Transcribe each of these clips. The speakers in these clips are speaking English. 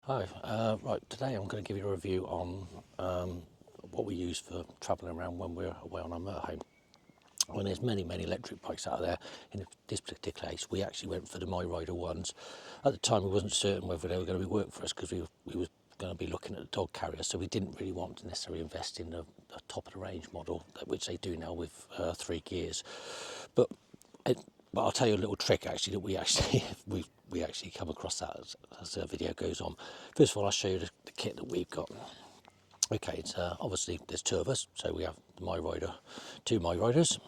Hi, right, today I'm going to give you a review on what we use for travelling around when we're away on our motorhome. When there's many electric bikes out there, in this particular case we actually went for the MiRider ones. At the time we wasn't certain whether they were going to be work for us because we were going to be looking at the dog carrier, so we didn't really want to necessarily invest in a top of the range model, which they do now with 3 gears. But I'll tell you a little trick actually that we actually we actually come across that as the video goes on. First of all, I'll show you the kit that we've got. Okay, it's obviously there's 2 of us, so we have the MiRider, 2 MiRiders.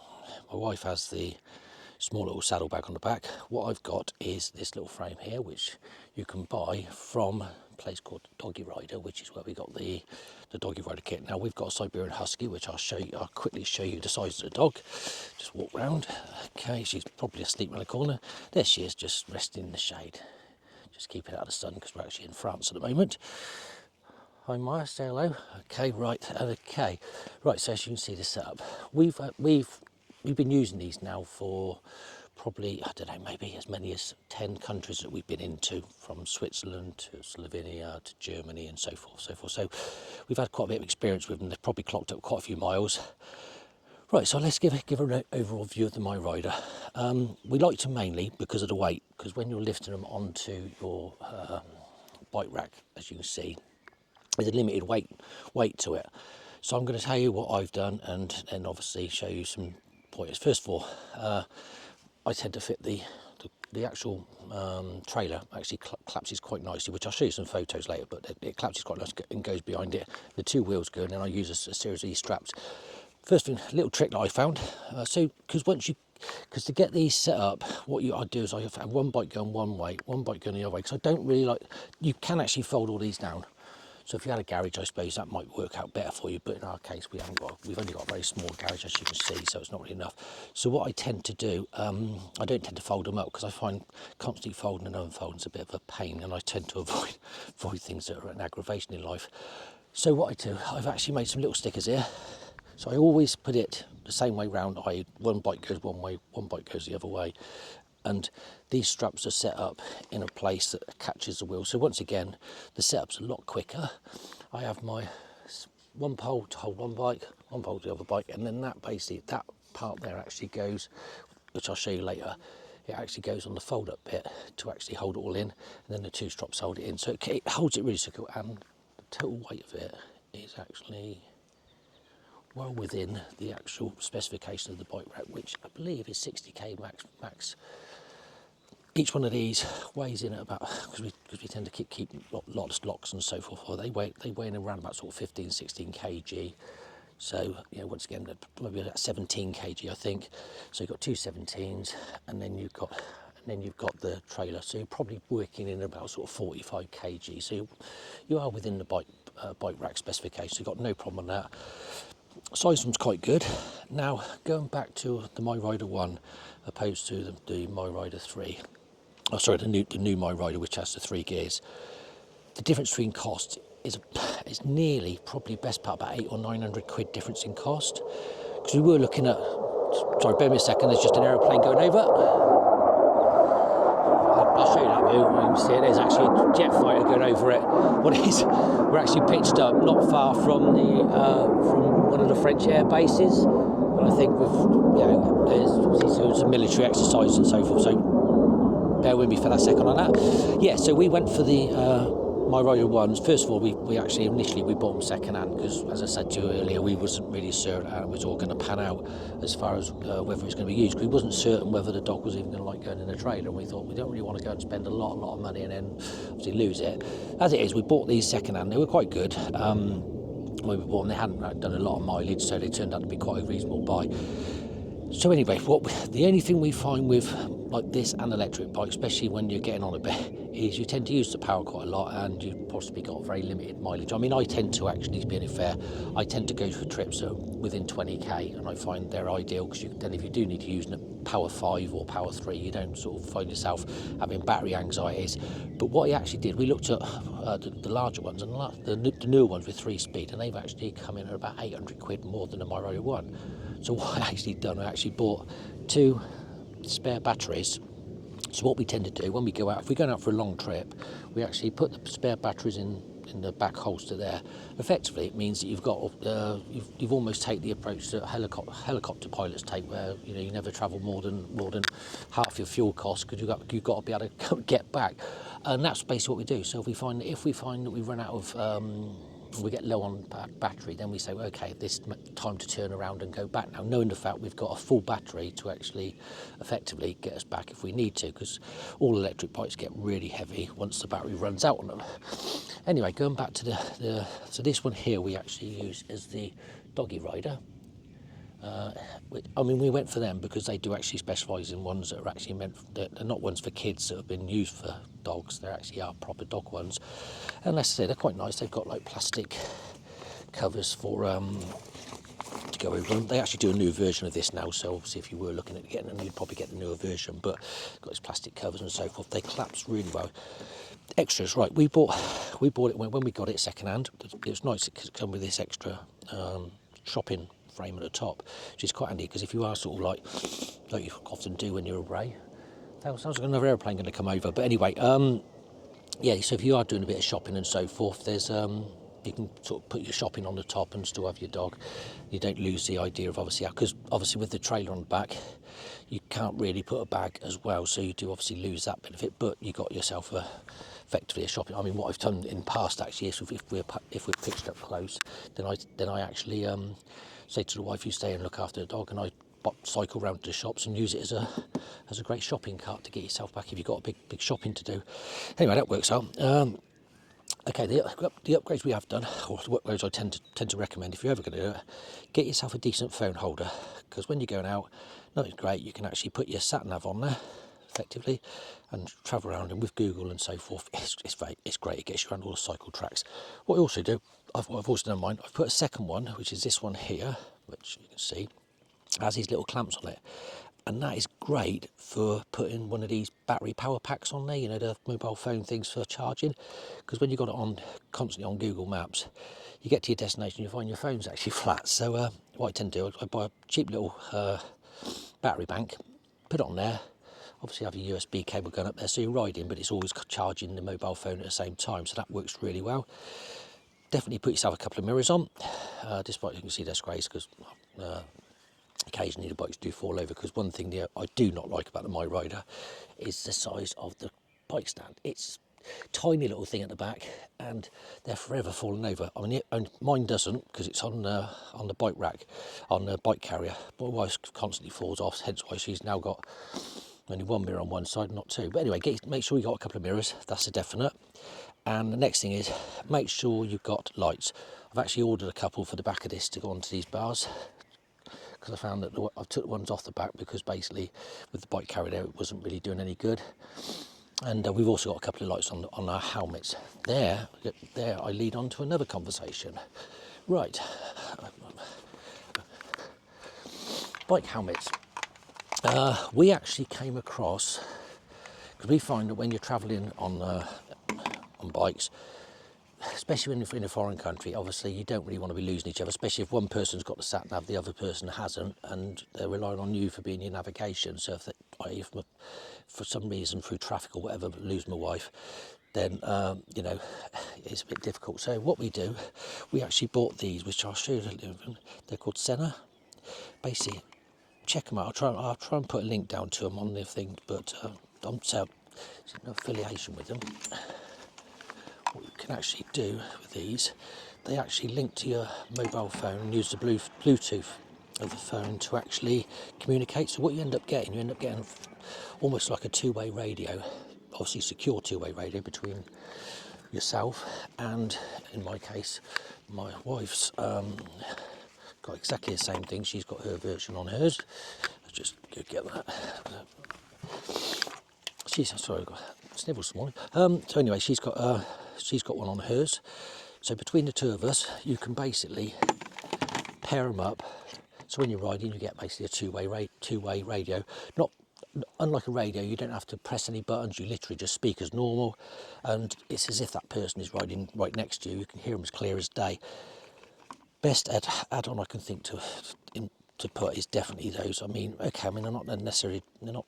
My wife has the small little saddlebag on the back. What I've got is this little frame here, which you can buy from a place called DoggyRide, which is where we got the DoggyRide kit. Now we've got a Siberian Husky, which I'll quickly show you the size of the dog. Just walk round. Okay, she's probably asleep in the corner. There she is, just resting in the shade. Just keep it out of the sun because we're actually in France at the moment. Hi Maya, say hello. Okay, right, okay. Right, so as you can see the setup, we've been using these now for probably, I don't know, maybe as many as 10 countries that we've been into, from Switzerland to Slovenia to Germany and so forth. So we've had quite a bit of experience with them. They've probably clocked up quite a few miles. Right, so let's give an overall view of the MiRider. We like to mainly because of the weight, because when you're lifting them onto your bike rack, as you can see, there's a limited weight to it. So I'm going to tell you what I've done and then obviously show you some pointers. First of all, I tend to fit the actual trailer actually collapses quite nicely, which I'll show you some photos later, but it collapses quite nicely and goes behind it. The 2 wheels go, and then I use a series of these straps. First thing, a little trick that I found, because to get these set up, what I do is I have one bike going one way, one bike going the other way, because I don't really like, you can actually fold all these down. So if you had a garage, I suppose that might work out better for you, but in our case we've only got a very small garage, as you can see, so it's not really enough. So what I tend to do, I don't tend to fold them up because I find constantly folding and unfolding is a bit of a pain, and I tend to avoid things that are an aggravation in life. So what I do, I've actually made some little stickers here. So I always put it the same way round, i.e. one bike goes one way, one bike goes the other way. And these straps are set up in a place that catches the wheel. So once again, the setup's a lot quicker. I have my one pole to hold one bike, one pole to the other bike, and then that part there actually goes, which I'll show you later, it actually goes on the fold up bit to actually hold it all in, and then the 2 straps hold it in. So it holds it really secure, and the total weight of it is actually well within the actual specification of the bike rack, which I believe is 60k max. Each one of these weighs in at about, because we tend to keep lots of locks and so forth, they weigh in around about sort of 15-16 kg. So once again, maybe about 17 kg I think. So you've got 2 17s, and then you've got the trailer, so you're probably working in about sort of 45 kg. So you are within the bike rack specification, so you've got no problem on that. Size one's quite good. Now going back to the MiRider 1 opposed to the MiRider 3, the new MiRider, which has the 3 gears, the difference between cost is nearly, probably best part, about 800 or 900 quid difference in cost, because we were looking at, sorry, bear me a second, there's just an aeroplane going over. I'll show you that view. You can see it. There's actually a jet fighter going over it. What it is, we're actually pitched up not far from from one of the French air bases, and I think there's some military exercise and so forth. So bear with me for that second on that. Yeah, so we went for the MiRider ones. First of all, we actually initially bought them second hand because, as I said to you earlier, we wasn't really certain how it was all going to pan out as far as whether it was going to be used. We wasn't certain whether the dog was even going to like going in a trailer, and we thought we don't really want to go and spend a lot of money and then obviously lose it. As it is, we bought these second hand. They were quite good. When we bought them, they hadn't done a lot of mileage, so they turned out to be quite a reasonable buy. So anyway, the only thing we find with like this and electric bike, especially when you're getting on a bit, is you tend to use the power quite a lot, and you've possibly got very limited mileage. I mean, I tend to actually, being fair, I tend to go for trips that are within 20k, and I find they're ideal because then if you do need to use a power 5 or power 3, you don't sort of find yourself having battery anxieties. But what I actually did, we looked at the larger ones and the newer ones with 3-speed, and they've actually come in at about 800 quid more than the MiRider 1. So what I actually done, I actually bought 2 spare batteries So what we tend to do when we go out, if we're going out for a long trip, we actually put the spare batteries in the back holster there. Effectively, it means that you've got you've almost take the approach that helicopter pilots take, where you never travel more than half your fuel costs, because you've got to be able to get back, and that's basically what we do. So if we find that we run out of we get low on battery, then we say, well, okay, this time to turn around and go back now, knowing the fact we've got a full battery to actually effectively get us back if we need to, because all electric bikes get really heavy once the battery runs out on them. Anyway, going back to so this one here we actually use as the DoggyRider. I mean, we went for them because they do actually specialise in ones that are actually they're not ones for kids that have been used for dogs. They actually are proper dog ones, and let's say they're quite nice. They've got like plastic covers for to go over them. They actually do a new version of this now, so obviously if you were looking at getting them, you'd probably get the newer version, but got its plastic covers and so forth. They collapse really well. Extras, right, we bought it when we got it second hand. It was nice because it came with this extra shopping frame at the top, which is quite handy, because if you are sort of like you often do when you're away, that sounds like another aeroplane going to come over, but anyway, yeah, so if you are doing a bit of shopping and so forth, there's you can sort of put your shopping on the top and still have your dog. You don't lose the idea of obviously, because obviously with the trailer on the back, you can't really put a bag as well, so you do obviously lose that benefit, but you got yourself effectively a shopping. I mean, what I've done in the past actually is if we're pitched up close, then I actually say to the wife, you stay and look after the dog, and I cycle round to the shops and use it as a great shopping cart to get yourself back if you've got a big shopping to do. Anyway, that works out. Okay, the upgrades we have done, or the upgrades I tend to recommend if you're ever going to do it, get yourself a decent phone holder, because when you're going out, nothing's great, you can actually put your sat nav on there effectively and travel around, and with Google and so forth, it's great. It gets you around all the cycle tracks. What I also do, I've also done mine, I've put a second one, which is this one here, which you can see has these little clamps on it, and that is great for putting one of these battery power packs on there, the mobile phone things for charging, because when you've got it on constantly on Google Maps, you get to your destination, you find your phone's actually flat. So what I tend to do, I buy a cheap little battery bank, put it on there, obviously have your USB cable going up there, so you're riding, but it's always charging the mobile phone at the same time, so that works really well. Definitely put yourself a couple of mirrors on, despite you can see there's grays, because occasionally the bikes do fall over, because one thing I do not like about the MiRider is the size of the bike stand. It's a tiny little thing at the back, and they're forever falling over. I mean, mine doesn't, because it's on the bike rack, on the bike carrier. My wife's constantly falls off, hence why she's now got only one mirror on one side, not two. But anyway, make sure you got a couple of mirrors, that's a definite. And the next thing is, make sure you've got lights. I've actually ordered a couple for the back of this to go onto these bars, because I found that I took the ones off the back because basically with the bike carrier there, it wasn't really doing any good. And we've also got a couple of lights on our helmets. There I lead on to another conversation. Right, bike helmets. We actually came across, because we find that when you're travelling on bikes, especially when you're in a foreign country, obviously you don't really want to be losing each other, especially if one person's got the sat nav, the other person hasn't, and they're relying on you for being your navigation. So if for some reason through traffic or whatever lose my wife, then it's a bit difficult. So what we do, we actually bought these, which I'll show you. They're called Sena. Basically, check them out. I'll try and put a link down to them on the thing, but I'm no affiliation with them. What you can actually do with these, they actually link to your mobile phone and use the Bluetooth of the phone to actually communicate. So what you end up getting almost like a two-way radio, obviously secure two-way radio between yourself and, in my case, my wife's got exactly the same thing. She's got her version on hers. Let's just go get that. Sorry, I got sniffles this morning. So anyway, she's got one on hers. So between the two of us, you can basically pair them up. So when you're riding, you get basically a two-way radio. Unlike a radio, you don't have to press any buttons. You literally just speak as normal, and it's as if that person is riding right next to you. You can hear them as clear as day. Best add-on I can think to put is definitely those. I mean, okay, they're not necessarily, they're not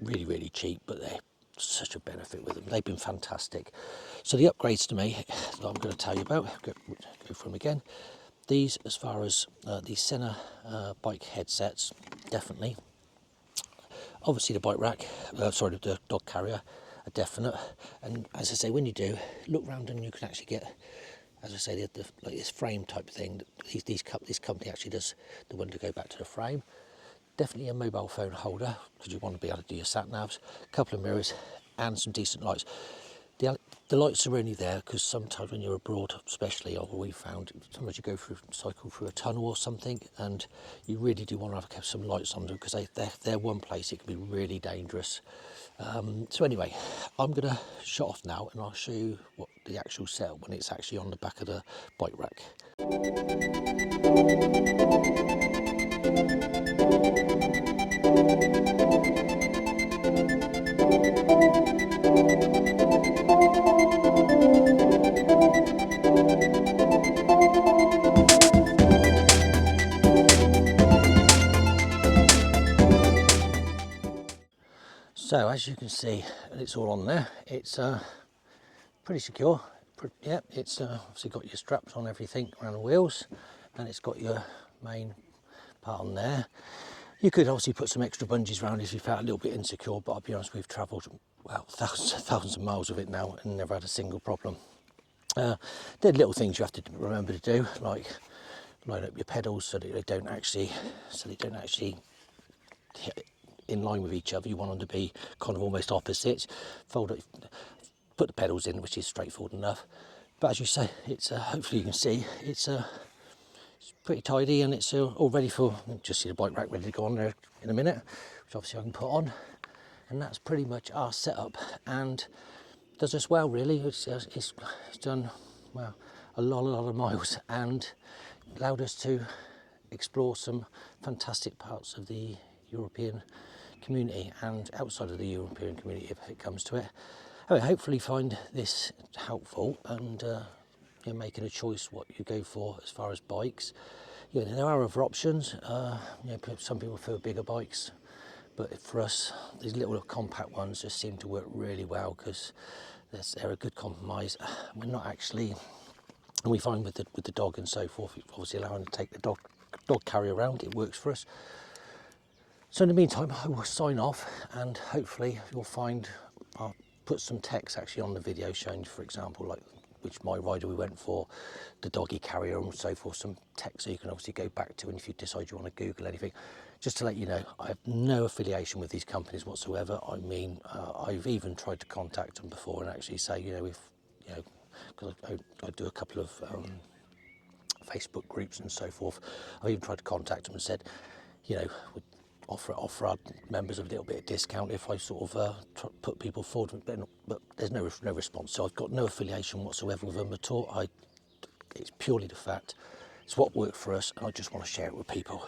really, really cheap, but they're such a benefit with them. They've been fantastic. So the upgrades to me that I'm going to tell you about, go through them again. These, as far as these Sena bike headsets, definitely. Obviously the bike rack, sorry, the dog carrier, are definite. And as I say, when you do, look round and you can actually get, as I say, like this frame type thing. This company actually does the one to go back to the frame. Definitely a mobile phone holder, because you want to be able to do your sat navs, a couple of mirrors and some decent lights. The lights are only there because sometimes when you're abroad, especially, we found sometimes you cycle through a tunnel or something, and you really do want to have some lights on them, because they're one place it can be really dangerous. So anyway, I'm going to shut off now and I'll show you what the actual setup when it's actually on the back of the bike rack. So as you can see, it's all on there. It's pretty secure. Yeah, it's obviously got your straps on everything around the wheels, and it's got your main part on there. You could obviously put some extra bungees around if you felt a little bit insecure, but I'll be honest, we've travelled, well, thousands of miles with it now and never had a single problem. There are little things you have to remember to do, like line up your pedals so that they don't actually hit in line with each other. You want them to be kind of almost opposites. Fold it, put the pedals in, which is straightforward enough. But as you say, it's hopefully you can see it's pretty tidy, and it's all ready for, just see the bike rack ready to go on there in a minute, which obviously I can put on. And that's pretty much our setup, and does us well really. It's done, well, a lot of miles, and allowed us to explore some fantastic parts of the European community and outside of the European community if it comes to it. Anyway, hopefully find this helpful, and you're making a choice what you go for as far as bikes. Yeah, there are other options. Some people prefer bigger bikes, but for us, these little compact ones just seem to work really well, because they're a good compromise. We're not actually, and we find with the dog and so forth, obviously allowing to take the dog carrier around, it works for us. So in the meantime, I will sign off, and hopefully you'll find I'll put some text actually on the video showing, for example, like which MiRider we went for, the doggy carrier and so forth, some text so you can obviously go back to, and if you decide you want to Google anything. Just to let you know, I have no affiliation with these companies whatsoever. I mean, I've even tried to contact them before and actually say, because I do a couple of Facebook groups and so forth, I've even tried to contact them and said, would offer our members a little bit of discount if I sort of put people forward, but there's no response. So I've got no affiliation whatsoever with them at all. It's purely the fact it's what worked for us, and I just want to share it with people.